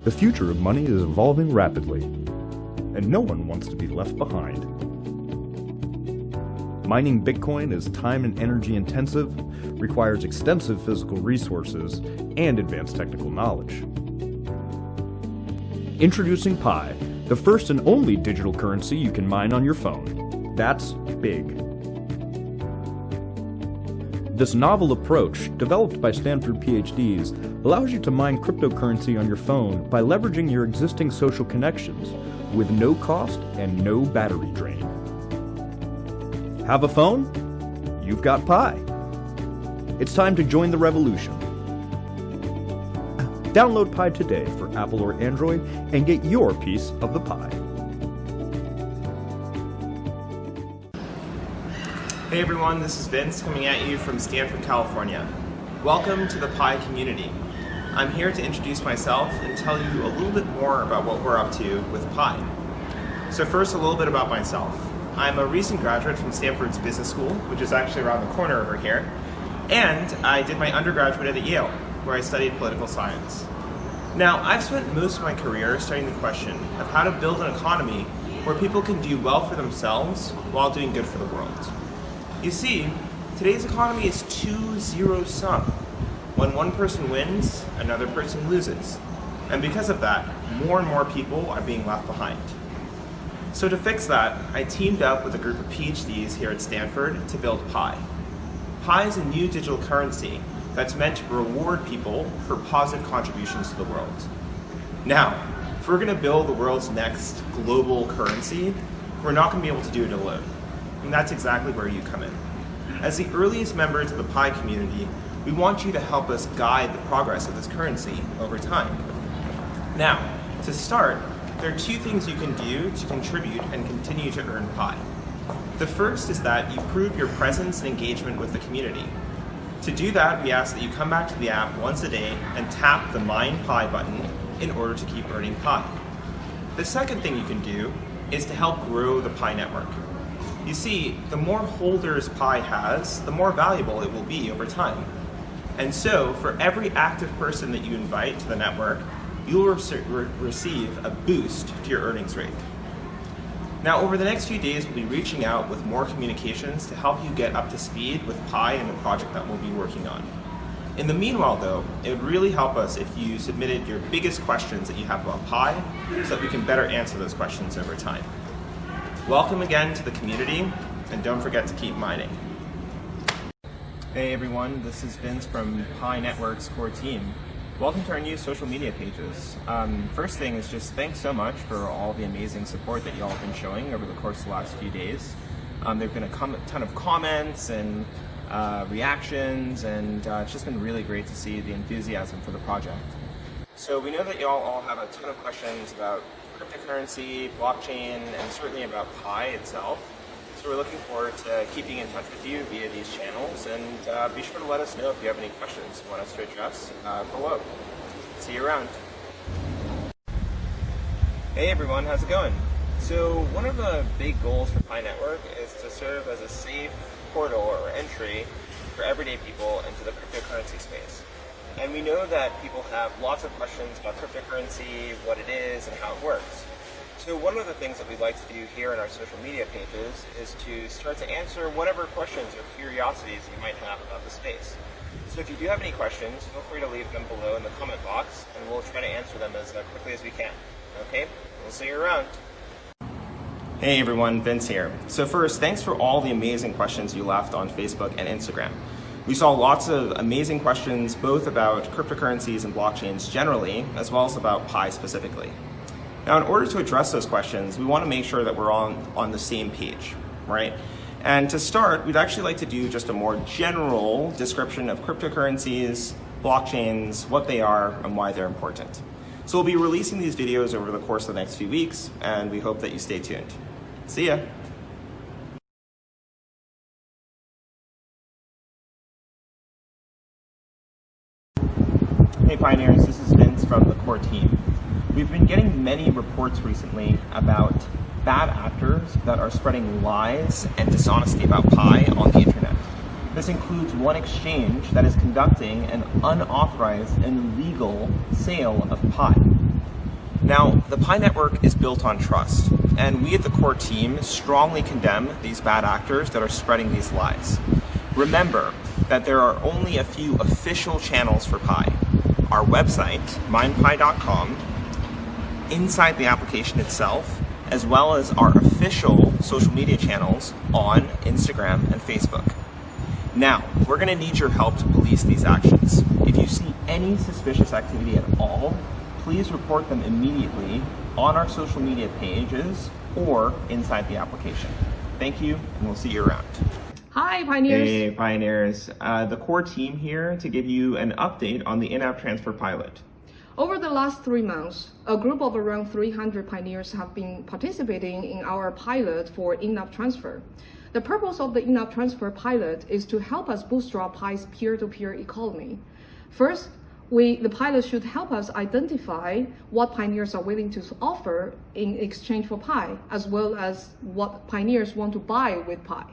The future of money is evolving rapidly, and no one wants to be left behind. Mining Bitcoin is time and energy intensive, requires extensive physical resources, and advanced technical knowledge. Introducing Pi, the first and only digital currency you can mine on your phone. That's big. This novel approach, developed by Stanford PhDs, allows you to mine cryptocurrency on your phone by leveraging your existing social connections with no cost and no battery drain. Have a phone? You've got Pi. It's time to join the revolution. Download Pi today for Apple or Android and get your piece of the pie. Hey everyone, this is Vince coming at you from Stanford, California. Welcome to the Pi community. I'm here to introduce myself and tell you a little bit more about what we're up to with Pi. So first, a little bit about myself. I'm a recent graduate from Stanford's Business School, which is actually around the corner over here, and I did my undergraduate at Yale, where I studied political science. Now, I've spent most of my career studying the question of how to build an economy where people can do well for themselves while doing good for the world. You see, today's economy is too zero-sum. When one person wins, another person loses. And because of that, more and more people are being left behind. So to fix that, I teamed up with a group of PhDs here at Stanford to build Pi. Pi is a new digital currency that's meant to reward people for positive contributions to the world. Now, if we're going to build the world's next global currency, we're not going to be able to do it alone. And that's exactly where you come in. As the earliest members of the Pi community, we want you to help us guide the progress of this currency over time. Now, to start, there are two things you can do to contribute and continue to earn Pi. The first is that you prove your presence and engagement with the community. To do that, we ask that you come back to the app once a day and tap the Mine Pi button in order to keep earning Pi. The second thing you can do is to help grow the Pi network. You see, the more holders Pi has, the more valuable it will be over time. And so, for every active person that you invite to the network, you'll receive a boost to your earnings rate. Now, over the next few days, we'll be reaching out with more communications to help you get up to speed with Pi and the project that we'll be working on. In the meanwhile, though, it would really help us if you submitted your biggest questions that you have about Pi so that we can better answer those questions over time. Welcome again to the community, and don't forget to keep mining. Hey everyone, this is Vince from Pi Network's core team. Welcome to our new social media pages. First thing is just thanks so much for all the amazing support that y'all have been showing over the course of the last few days. There have been a ton of comments and reactions, and it's just been really great to see the enthusiasm for the project. So we know that y'all all have a ton of questions about cryptocurrency, blockchain, and certainly about Pi itself. So we're looking forward to keeping in touch with you via these channels, and be sure to let us know if you have any questions you want us to address below. See you around. Hey everyone, how's it going? So one of the big goals for Pi Network is to serve as a safe portal or entry for everyday people into the cryptocurrency space. And we know that people have lots of questions about cryptocurrency, what it is, and how it works. So one of the things that we'd like to do here in our social media pages is to start to answer whatever questions or curiosities you might have about the space. So if you do have any questions, feel free to leave them below in the comment box, and we'll try to answer them as quickly as we can. Okay? We'll see you around. Hey everyone, Vince here. So first, thanks for all the amazing questions you left on Facebook and Instagram. We saw lots of amazing questions both about cryptocurrencies and blockchains generally, as well as about Pi specifically. Now, in order to address those questions, we want to make sure that we're on the same page, right? And to start, we'd actually like to do just a more general description of cryptocurrencies, blockchains, what they are, and why they're important. So we'll be releasing these videos over the course of the next few weeks, and we hope that you stay tuned. See ya. Hey Pioneers, this is Vince from the core team. We've been getting many reports recently about bad actors that are spreading lies and dishonesty about Pi on the internet. This includes one exchange that is conducting an unauthorized and illegal sale of Pi. Now, the Pi network is built on trust, and we at the core team strongly condemn these bad actors that are spreading these lies. Remember that there are only a few official channels for Pi. Our website, mindpi.com, inside the application itself, as well as our official social media channels on Instagram and Facebook. Now, we're going to need your help to police these actions. If you see any suspicious activity at all, please report them immediately on our social media pages or inside the application. Thank you, and we'll see you around. Hi, Pioneers. Hey, Pioneers. The core team here to give you an update on the in-app transfer pilot. Over the last 3 months, a group of around 300 pioneers have been participating in our pilot for in-app transfer. The purpose of the in-app transfer pilot is to help us bootstrap Pi's peer-to-peer economy. First, the pilot should help us identify what pioneers are willing to offer in exchange for Pi, as well as what pioneers want to buy with Pi.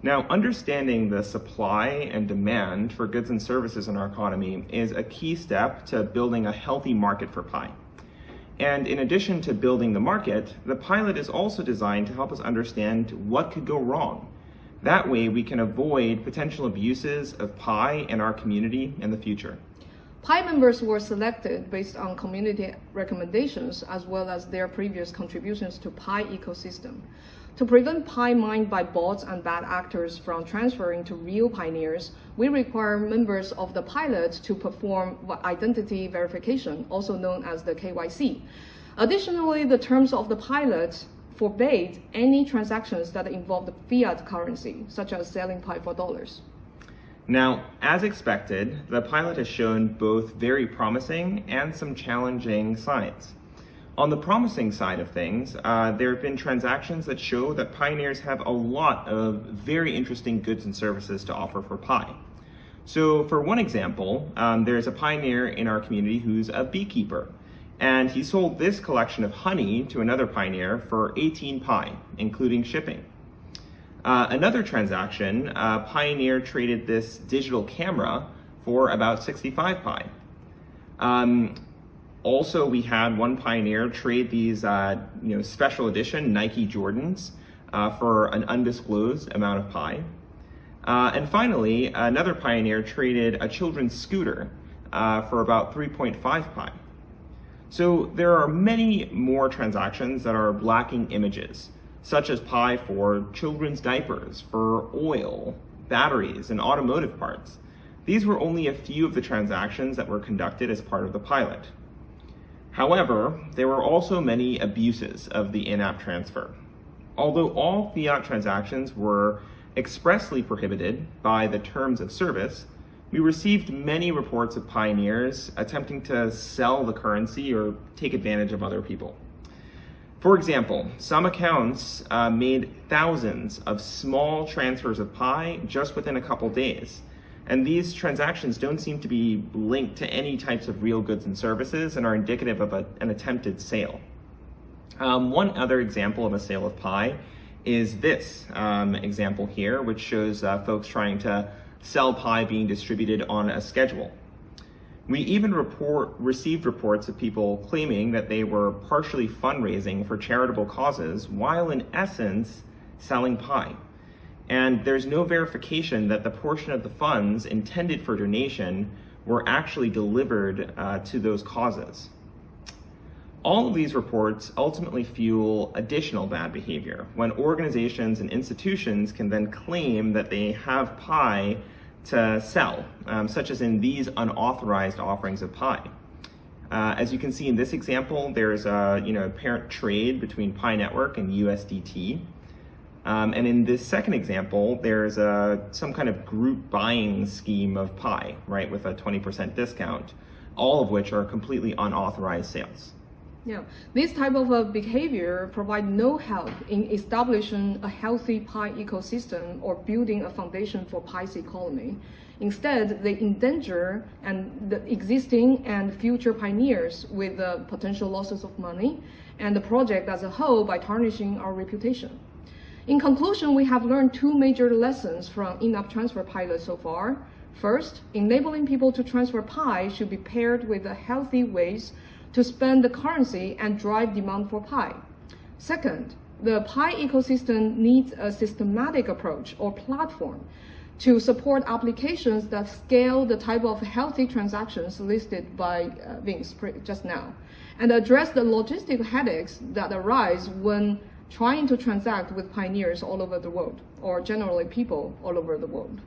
Now, understanding the supply and demand for goods and services in our economy is a key step to building a healthy market for Pi. And in addition to building the market, the pilot is also designed to help us understand what could go wrong. That way, we can avoid potential abuses of Pi in our community in the future. Pi members were selected based on community recommendations as well as their previous contributions to Pi ecosystem. To prevent Pi mined by bots and bad actors from transferring to real pioneers, we require members of the pilot to perform identity verification, also known as the KYC. Additionally, the terms of the pilot forbade any transactions that involved fiat currency, such as selling Pi for dollars. Now, as expected, the pilot has shown both very promising and some challenging signs. On the promising side of things, there have been transactions that show that pioneers have a lot of very interesting goods and services to offer for Pi. So for one example, there's a pioneer in our community who's a beekeeper, and he sold this collection of honey to another pioneer for 18 Pi, including shipping. Another transaction, a pioneer traded this digital camera for about 65 Pi. Also, we had one pioneer trade these special edition Nike Jordans for an undisclosed amount of Pi. And finally, another pioneer traded a children's scooter for about 3.5 Pi. So there are many more transactions that are lacking images, such as Pi for children's diapers, for oil, batteries, and automotive parts. These were only a few of the transactions that were conducted as part of the pilot. However, there were also many abuses of the in-app transfer. Although all fiat transactions were expressly prohibited by the terms of service, we received many reports of pioneers attempting to sell the currency or take advantage of other people. For example, some accounts made thousands of small transfers of Pi just within a couple days. And these transactions don't seem to be linked to any types of real goods and services and are indicative of an attempted sale. One other example of a sale of Pi is this example here, which shows folks trying to sell Pi being distributed on a schedule. We even received reports of people claiming that they were partially fundraising for charitable causes while in essence selling Pi. And there's no verification that the portion of the funds intended for donation were actually delivered to those causes. All of these reports ultimately fuel additional bad behavior when organizations and institutions can then claim that they have Pi to sell, such as in these unauthorized offerings of Pi. As you can see in this example, there's a apparent trade between Pi Network and USDT. And in this second example, there's some kind of group buying scheme of Pi, right, with a 20% discount, all of which are completely unauthorized sales. Yeah, this type of behavior provides no help in establishing a healthy Pi ecosystem or building a foundation for Pi's economy. Instead, they endanger the existing and future pioneers with potential losses of money and the project as a whole by tarnishing our reputation. In conclusion, we have learned two major lessons from in-app transfer pilot so far. First, enabling people to transfer Pi should be paired with healthy ways to spend the currency and drive demand for Pi. Second, the Pi ecosystem needs a systematic approach or platform to support applications that scale the type of healthy transactions listed by Vince just now, and address the logistic headaches that arise when trying to transact with pioneers all over the world, or generally people all over the world.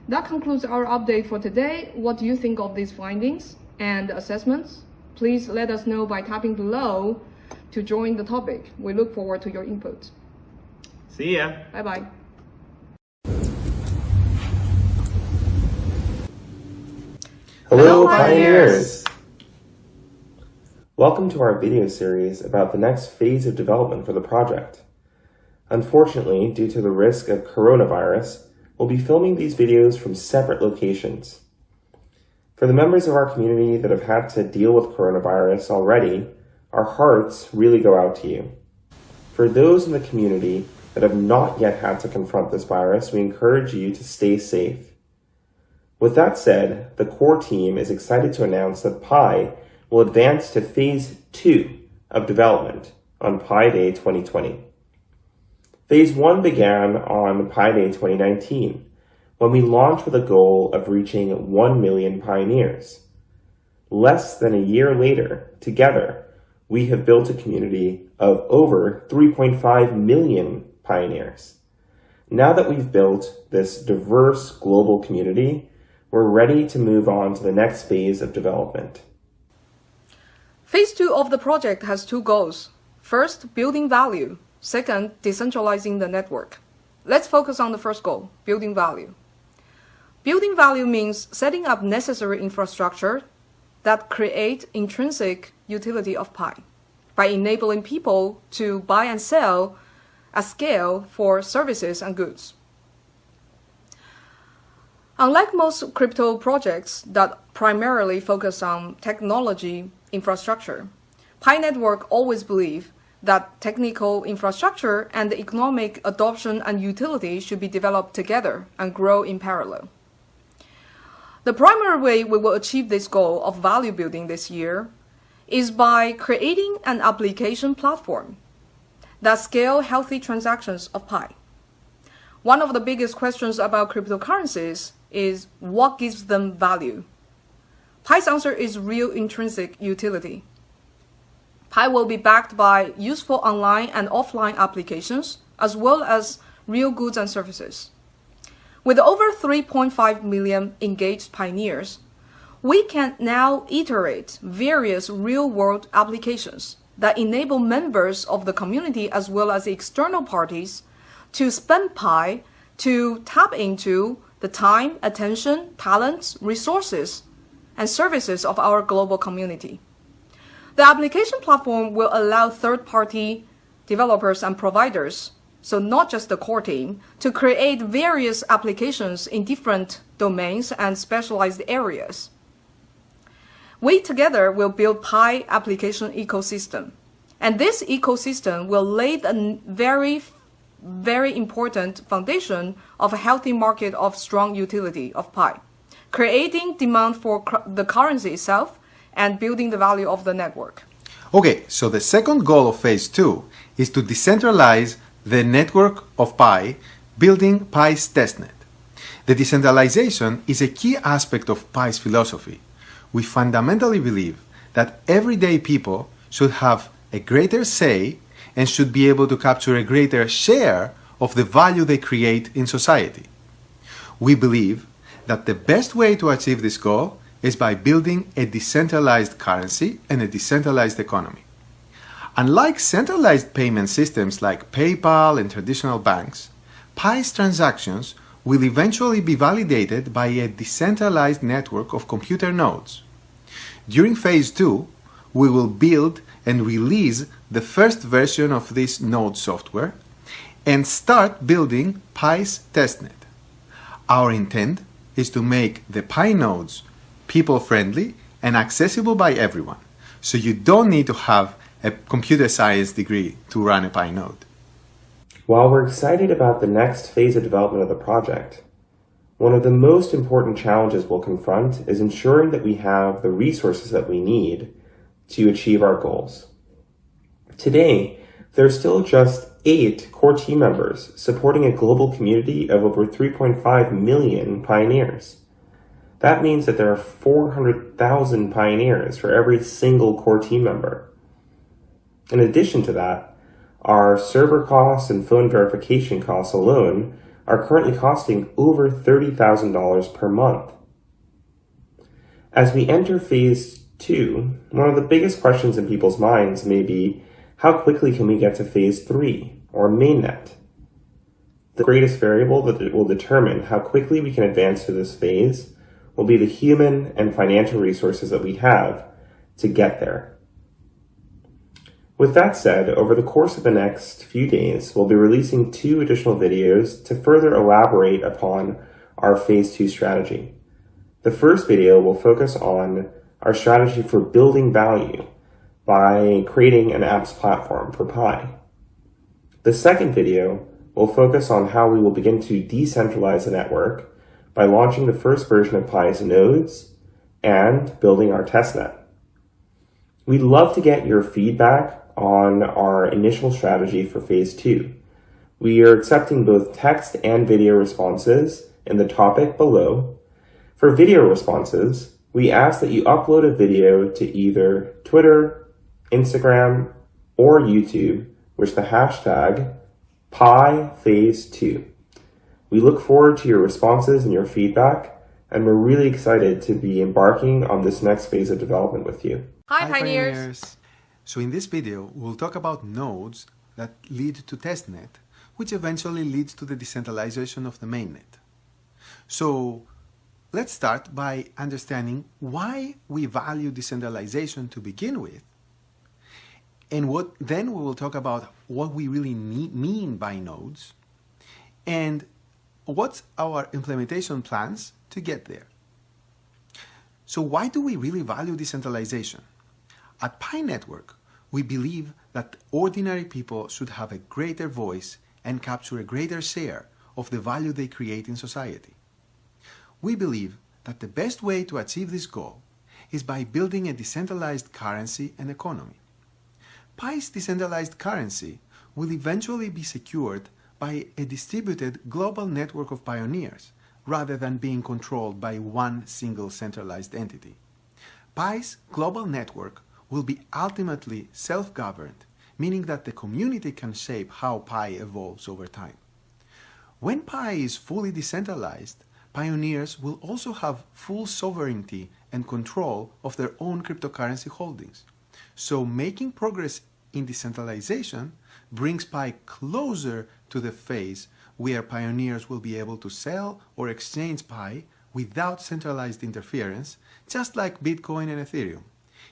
That concludes our update for today. What do you think of these findings and assessments? Please let us know by tapping below to join the topic. We look forward to your input. See ya. Bye-bye. Hello, pioneers! Welcome to our video series about the next phase of development for the project. Unfortunately, due to the risk of coronavirus, we'll be filming these videos from separate locations. For the members of our community that have had to deal with coronavirus already, our hearts really go out to you. For those in the community that have not yet had to confront this virus, we encourage you to stay safe. With that said, the core team is excited to announce that Pi will advance to Phase 2 of development on Pi Day 2020. Phase 1 began on Pi Day 2019, when we launched with a goal of reaching 1 million pioneers. Less than a year later, together, we have built a community of over 3.5 million pioneers. Now that we've built this diverse global community, we're ready to move on to the next phase of development. Phase 2 of the project has two goals. First, building value. Second, decentralizing the network. Let's focus on the first goal, building value. Building value means setting up necessary infrastructure that create intrinsic utility of Pi by enabling people to buy and sell at scale for services and goods. Unlike most crypto projects that primarily focus on technology infrastructure, Pi Network always believe that technical infrastructure and the economic adoption and utility should be developed together and grow in parallel. The primary way we will achieve this goal of value building this year is by creating an application platform that scale healthy transactions of Pi. One of the biggest questions about cryptocurrencies is what gives them value? Pi's answer is real intrinsic utility. Pi will be backed by useful online and offline applications, as well as real goods and services. With over 3.5 million engaged pioneers, we can now iterate various real-world applications that enable members of the community as well as external parties to spend Pi to tap into the time, attention, talents, resources, and services of our global community. The application platform will allow third-party developers and providers, so not just the core team, to create various applications in different domains and specialized areas. We together will build Pi application ecosystem, and this ecosystem will lay the very important foundation of a healthy market of strong utility of Pi, creating demand for the currency itself and building the value of the network. Okay, so the second goal of Phase 2 is to decentralize the network of Pi, building Pi's testnet. The decentralization is a key aspect of Pi's philosophy. We fundamentally believe that everyday people should have a greater say and should be able to capture a greater share of the value they create in society. We believe that the best way to achieve this goal is by building a decentralized currency and a decentralized economy. Unlike centralized payment systems like PayPal and traditional banks, Pi's transactions will eventually be validated by a decentralized network of computer nodes. During Phase 2, we will build and release the first version of this node software and start building Pi's testnet. Our intent is to make the Pi nodes people-friendly and accessible by everyone, so you don't need to have a computer science degree to run a Pi node. While we're excited about the next phase of development of the project, one of the most important challenges we'll confront is ensuring that we have the resources that we need to achieve our goals. Today, there are still just 8 core team members supporting a global community of over 3.5 million pioneers. That means that there are 400,000 pioneers for every single core team member. In addition to that, our server costs and phone verification costs alone are currently costing over $30,000 per month. As we enter phase 2, one of the biggest questions in people's minds may be, how quickly can we get to phase 3, or mainnet? The greatest variable that will determine how quickly we can advance to this phase will be the human and financial resources that we have to get there. With that said, over the course of the next few days, we'll be releasing 2 additional videos to further elaborate upon our phase 2 strategy. The first video will focus on our strategy for building value by creating an apps platform for Pi. The second video will focus on how we will begin to decentralize the network by launching the first version of Pi's nodes and building our testnet. We'd love to get your feedback on our initial strategy for phase 2. We are accepting both text and video responses in the topic below. For video responses, we ask that you upload a video to either Twitter, Instagram, or YouTube with the hashtag #PiPhase2. We look forward to your responses and your feedback, and we're really excited to be embarking on this next phase of development with you. Hi, pioneers! So in this video, we'll talk about nodes that lead to testnet, which eventually leads to the decentralization of the mainnet. So let's start by understanding why we value decentralization to begin with, and then we will talk about what we really mean by nodes, and what's our implementation plans to get there. So why do we really value decentralization? At Pi Network, we believe that ordinary people should have a greater voice and capture a greater share of the value they create in society. We believe that the best way to achieve this goal is by building a decentralized currency and economy. Pi's decentralized currency will eventually be secured by a distributed global network of pioneers rather than being controlled by one single centralized entity. Pi's global network will be ultimately self-governed, meaning that the community can shape how Pi evolves over time. When Pi is fully decentralized, pioneers will also have full sovereignty and control of their own cryptocurrency holdings. So making progress in decentralization brings Pi closer to the phase where pioneers will be able to sell or exchange Pi without centralized interference, just like Bitcoin and Ethereum.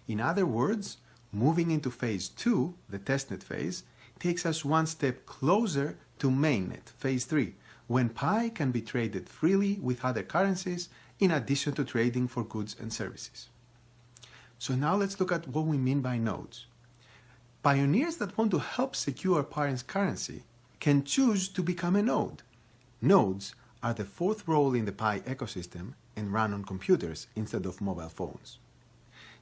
In other words, moving into phase 2, the testnet phase, takes us one step closer to mainnet, phase 3, when Pi can be traded freely with other currencies in addition to trading for goods and services. So now let's look at what we mean by nodes. Pioneers that want to help secure Pi's currency can choose to become a node. Nodes are the fourth role in the Pi ecosystem and run on computers instead of mobile phones.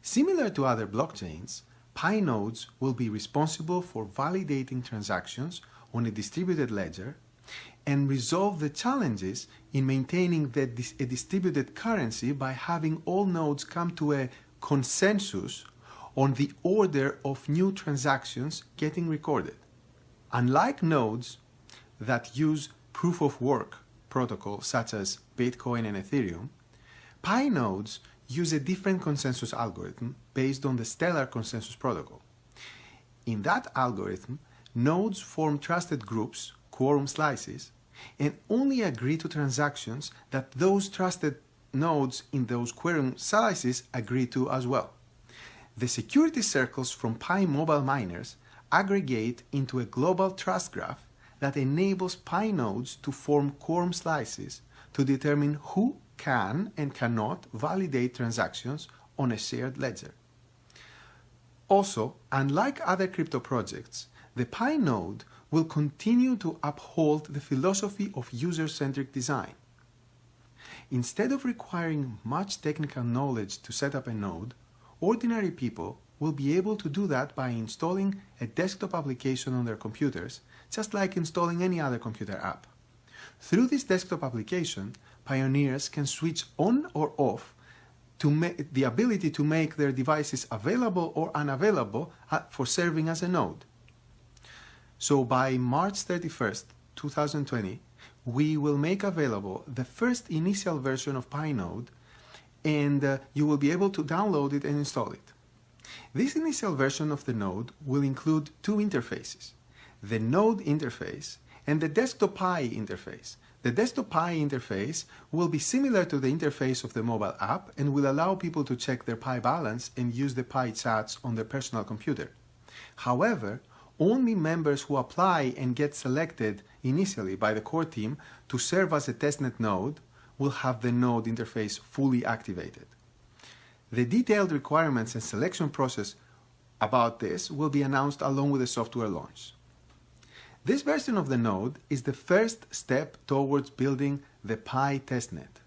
Similar to other blockchains, Pi nodes will be responsible for validating transactions on a distributed ledger and resolve the challenges in maintaining a distributed currency by having all nodes come to a consensus on the order of new transactions getting recorded. Unlike nodes that use proof-of-work protocols such as Bitcoin and Ethereum, Pi nodes use a different consensus algorithm based on the Stellar Consensus Protocol. In that algorithm, nodes form trusted groups, quorum slices, and only agree to transactions that those trusted nodes in those quorum slices agree to as well. The security circles from Pi mobile miners aggregate into a global trust graph that enables Pi nodes to form quorum slices to determine who can and cannot validate transactions on a shared ledger. Also, unlike other crypto projects, the Pi node will continue to uphold the philosophy of user-centric design. Instead of requiring much technical knowledge to set up a node, ordinary people will be able to do that by installing a desktop application on their computers, just like installing any other computer app. Through this desktop application, pioneers can switch on or off the ability to make their devices available or unavailable for serving as a node. So by March 31st, 2020, we will make available the first initial version of PiNode, and you will be able to download it and install it. This initial version of the node will include two interfaces, the node interface and the desktop Pi interface. The desktop Pi interface will be similar to the interface of the mobile app and will allow people to check their Pi balance and use the Pi chats on their personal computer. However, only members who apply and get selected initially by the core team to serve as a testnet node will have the node interface fully activated. The detailed requirements and selection process about this will be announced along with the software launch. This version of the node is the first step towards building the Pi testnet,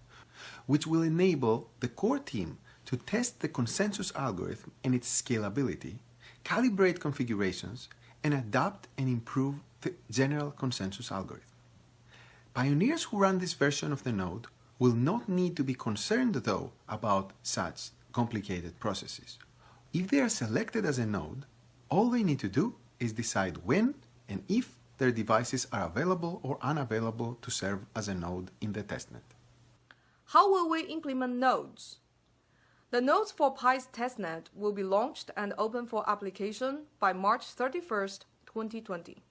which will enable the core team to test the consensus algorithm and its scalability, calibrate configurations, and adapt and improve the general consensus algorithm. Pioneers who run this version of the node will not need to be concerned, though, about such complicated processes. If they are selected as a node, all they need to do is decide when and if their devices are available or unavailable to serve as a node in the testnet. How will we implement nodes? The nodes for Pi's testnet will be launched and open for application by March 31st, 2020.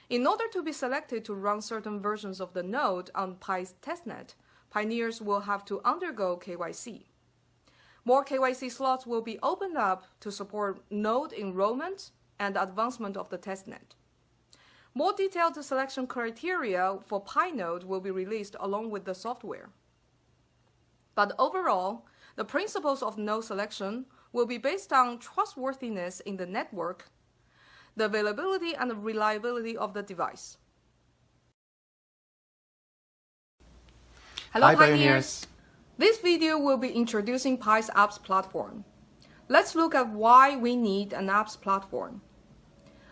In order to be selected to run certain versions of the node on Pi's testnet, pioneers will have to undergo KYC. More KYC slots will be opened up to support node enrollment and advancement of the testnet. More detailed selection criteria for PiNode will be released along with the software. But overall, the principles of node selection will be based on trustworthiness in the network, the availability and reliability of the device. Hello, Hi, pioneers! This video will be introducing Pi's apps platform. Let's look at why we need an apps platform.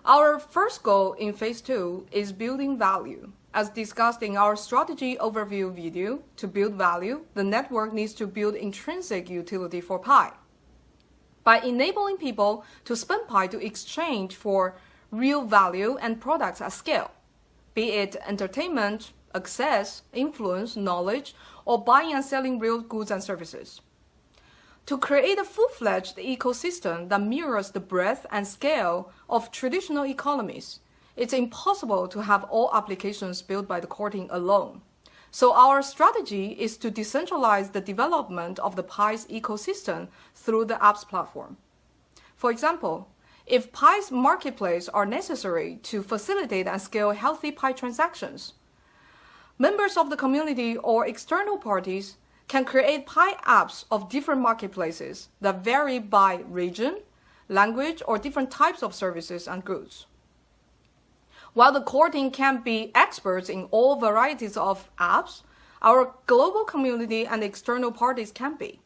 Our first goal in Phase 2 is building value. As discussed in our strategy overview video, to build value, the network needs to build intrinsic utility for Pi. By enabling people to spend Pi to exchange for real value and products at scale, be it entertainment, access, influence, knowledge, or buying and selling real goods and services. To create a full-fledged ecosystem that mirrors the breadth and scale of traditional economies, it's impossible to have all applications built by the core team alone. So our strategy is to decentralize the development of the Pi's ecosystem through the apps platform. For example, if Pi's marketplace are necessary to facilitate and scale healthy Pi transactions, members of the community or external parties can create Pi apps of different marketplaces that vary by region, language, or different types of services and goods. While the core team can be experts in all varieties of apps, our global community and external parties can be.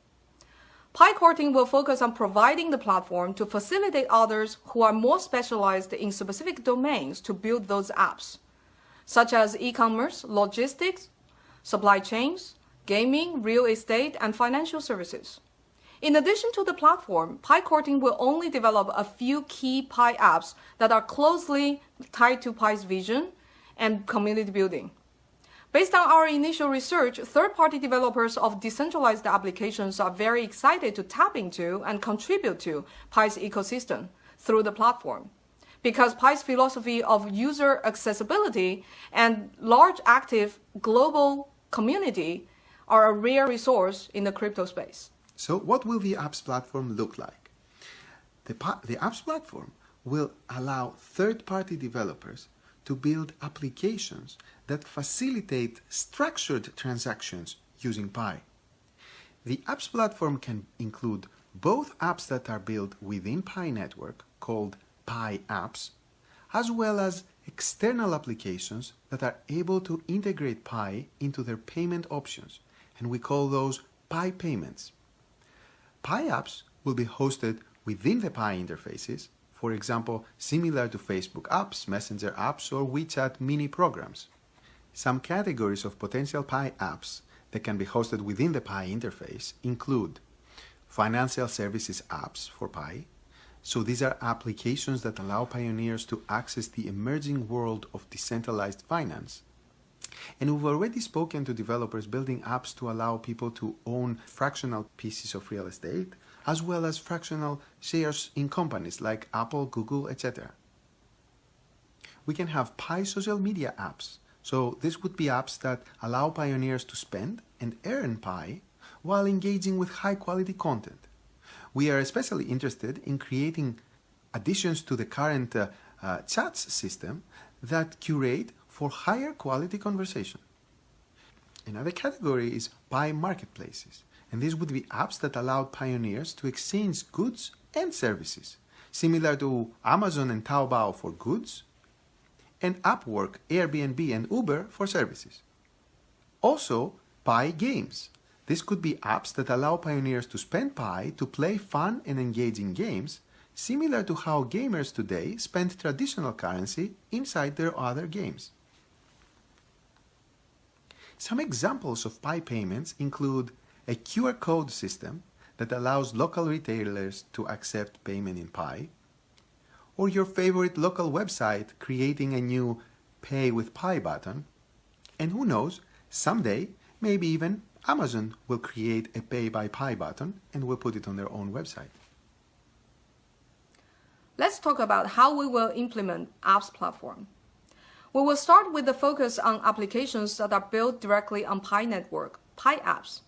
Pi core team will focus on providing the platform to facilitate others who are more specialized in specific domains to build those apps, such as e-commerce, logistics, supply chains, gaming, real estate, and financial services. In addition to the platform, Pi core team will only develop a few key Pi apps that are closely tied to Pi's vision and community building. Based on our initial research, third-party developers of decentralized applications are very excited to tap into and contribute to Pi's ecosystem through the platform, because Pi's philosophy of user accessibility and large active global community are a rare resource in the crypto space. So what will the apps platform look like? The apps platform will allow third-party developers to build applications that facilitate structured transactions using Pi. The apps platform can include both apps that are built within Pi network, called Pi apps, as well as external applications that are able to integrate Pi into their payment options, and we call those Pi payments. Pi apps will be hosted within the Pi interfaces, for example, similar to Facebook apps, Messenger apps, or WeChat mini programs. Some categories of potential Pi apps that can be hosted within the Pi interface include financial services apps for Pi. So these are applications that allow pioneers to access the emerging world of decentralized finance. And we've already spoken to developers building apps to allow people to own fractional pieces of real estate, as well as fractional shares in companies like Apple, Google, etc. We can have Pi social media apps. So this would be apps that allow pioneers to spend and earn Pi while engaging with high-quality content. We are especially interested in creating additions to the current chats system that curate for higher quality conversation. Another category is Pi marketplaces, and these would be apps that allow pioneers to exchange goods and services, similar to Amazon and Taobao for goods, and Upwork, Airbnb, and Uber for services. Also, Pi games. This could be apps that allow pioneers to spend Pi to play fun and engaging games, similar to how gamers today spend traditional currency inside their other games. Some examples of Pi payments include a QR code system that allows local retailers to accept payment in Pi, or your favorite local website creating a new Pay with Pi button, and who knows, someday, maybe even Amazon will create a Pay by Pi button and will put it on their own website. Let's talk about how we will implement apps platform. We will start with the focus on applications that are built directly on Pi network, Pi apps.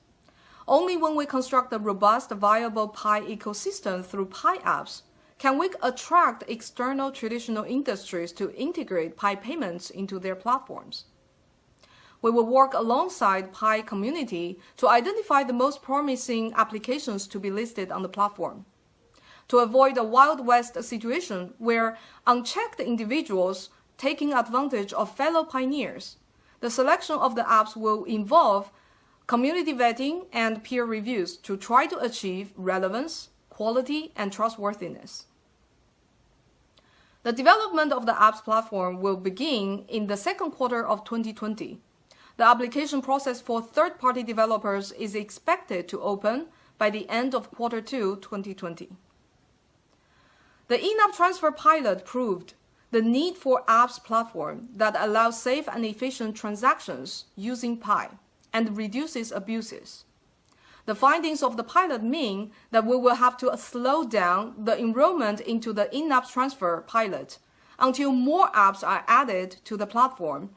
Only when we construct a robust, viable Pi ecosystem through Pi apps can we attract external traditional industries to integrate Pi payments into their platforms. We will work alongside Pi community to identify the most promising applications to be listed on the platform. To avoid a Wild West situation where unchecked individuals taking advantage of fellow pioneers, the selection of the apps will involve community vetting and peer reviews to try to achieve relevance, quality, and trustworthiness. The development of the apps platform will begin in the second quarter of 2020. The application process for third-party developers is expected to open by the end of quarter 2, 2020. The in-app transfer pilot proved the need for apps platform that allows safe and efficient transactions using Pi and reduces abuses. The findings of the pilot mean that we will have to slow down the enrollment into the in-app transfer pilot until more apps are added to the platform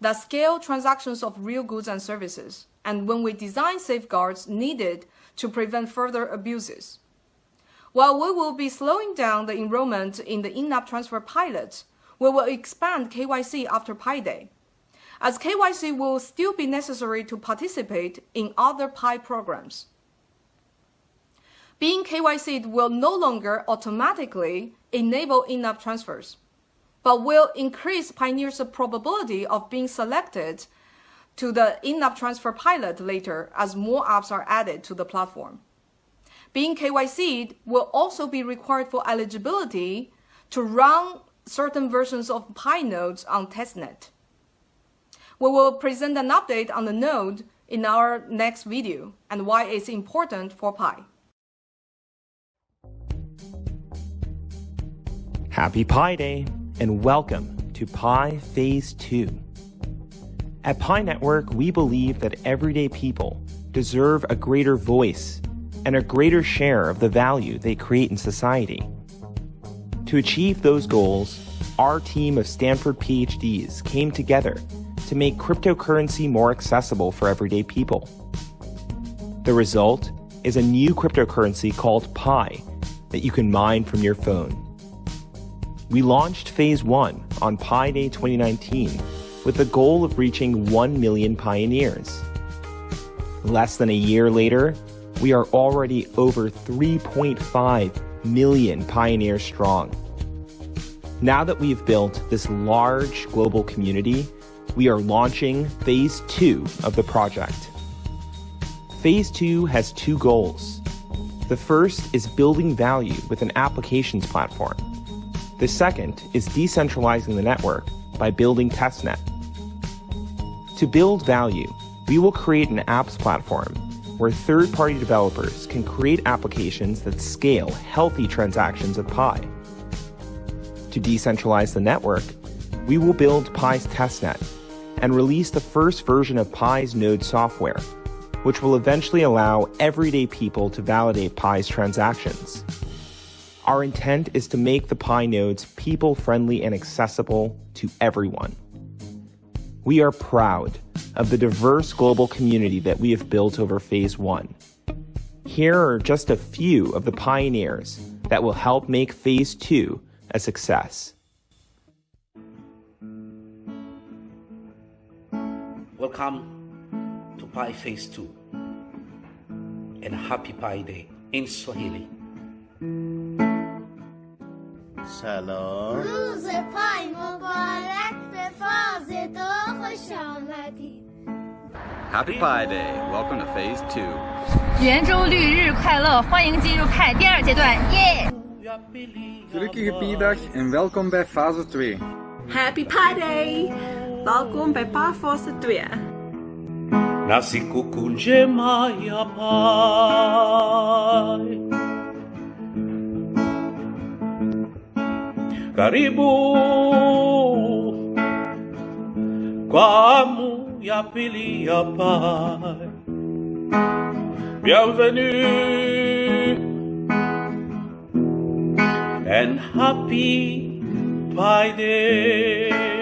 that scale transactions of real goods and services, and when we design safeguards needed to prevent further abuses. While we will be slowing down the enrollment in the in-app transfer pilot, we will expand KYC after Pi Day, as KYC will still be necessary to participate in other Pi programs. Being KYC'd will no longer automatically enable in-app transfers, but will increase pioneers' probability of being selected to the in-app transfer pilot later as more apps are added to the platform. Being KYC'd will also be required for eligibility to run certain versions of Pi nodes on testnet. We will present an update on the node in our next video and why it's important for Pi. Happy Pi Day, and welcome to Pi Phase 2. At Pi Network, we believe that everyday people deserve a greater voice and a greater share of the value they create in society. To achieve those goals, our team of Stanford PhDs came together to make cryptocurrency more accessible for everyday people. The result is a new cryptocurrency called Pi that you can mine from your phone. We launched Phase 1 on Pi Day 2019 with the goal of reaching 1 million pioneers. Less than a year later, we are already over 3.5 million pioneers strong. Now that we've built this large global community, we are launching Phase 2 of the project. Phase 2 has two goals. The first is building value with an applications platform. The second is decentralizing the network by building testnet. To build value, we will create an apps platform where third-party developers can create applications that scale healthy transactions of Pi. To decentralize the network, we will build Pi's testnet and release the first version of Pi's node software, which will eventually allow everyday people to validate Pi's transactions. Our intent is to make the Pi nodes people-friendly and accessible to everyone. We are proud of the diverse global community that we have built over Phase 1. Here are just a few of the pioneers that will help make Phase 2 a success. Welcome to Pi Phase 2 and Happy Pi Day in Swahili. سلام روز پای مبارک به فاز تو خوش آمدید. Happy Pi Day. Welcome to Phase 2. 圆周率日快乐，欢迎进入派第二阶段，耶！ Gelukkige Pi-dag en welkom bij fase 2. Happy Pi Day! Welkom bij Pi fase 2. Nasiku njema ya Pi. Karibu kwa amu ya pili ya Pi. Bienvenue and happy Pi Day.